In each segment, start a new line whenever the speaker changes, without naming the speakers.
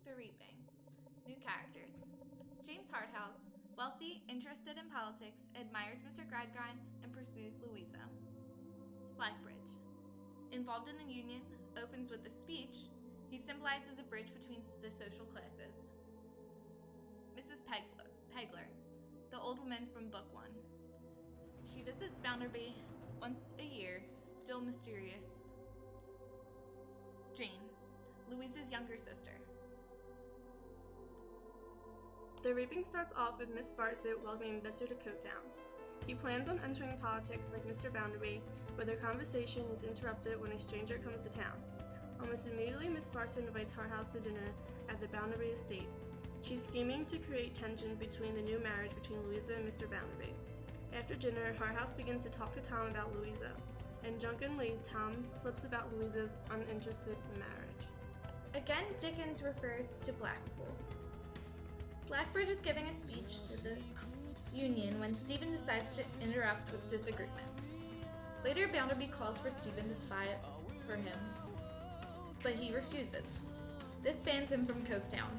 The Reaping. New characters. James Harthouse, wealthy, interested in politics, admires Mr. Gradgrind, and pursues Louisa. Slackbridge. Involved in the Union, opens with a speech. He symbolizes a bridge between the social classes. Mrs. Pegler, the old woman from Book 1. She visits Bounderby once a year, still mysterious. Jane, Louisa's younger sister.
The Reaping starts off with Miss Sparsit welcoming Bitzer to Coketown. He plans on entering politics like Mr. Bounderby, but their conversation is interrupted when a stranger comes to town. Almost immediately, Miss Sparsit invites Harthouse to dinner at the Bounderby estate. She's scheming to create tension between the new marriage between Louisa and Mr. Bounderby. After dinner, Harthouse begins to talk to Tom about Louisa, and drunkenly, Tom slips about Louisa's uninterested marriage.
Again, Dickens refers to Blackpool. Slackbridge is giving a speech to the Union when Stephen decides to interrupt with disagreement. Later, Bounderby calls for Stephen to spy for him, but he refuses. This bans him from Coketown.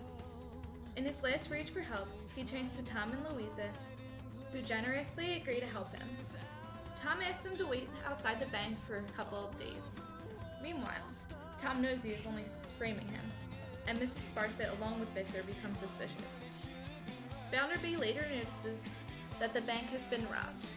In his last reach for help, he turns to Tom and Louisa, who generously agree to help him. Tom asks him to wait outside the bank for a couple of days. Meanwhile, Tom knows he is only framing him, and Mrs. Sparsit, along with Bitzer, become suspicious. Bounderby later notices that the bank has been robbed.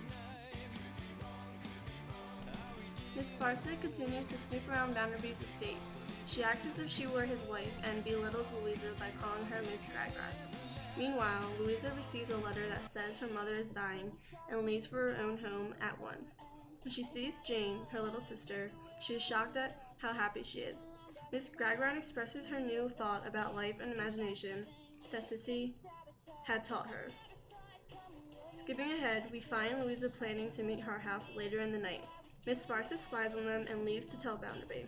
Miss Sparsit continues to snoop around Bounderby's estate. She acts as if she were his wife and belittles Louisa by calling her Miss Gradgrind. Meanwhile, Louisa receives a letter that says her mother is dying and leaves for her own home at once. When she sees Jane, her little sister, she is shocked at how happy she is. Miss Gradgrind expresses her new thought about life and imagination that Sissy had taught her. Skipping ahead, we find Louisa planning to meet Harthouse later in the night. Miss Sparsit spies on them and leaves to tell Bounderby.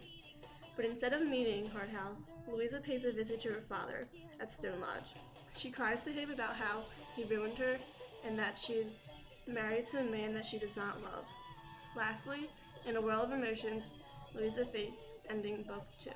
But instead of meeting Harthouse, Louisa pays a visit to her father at Stone Lodge. She cries to him about how he ruined her and that she is married to a man that she does not love. Lastly, in a whirl of emotions, Louisa faints, ending Book 2.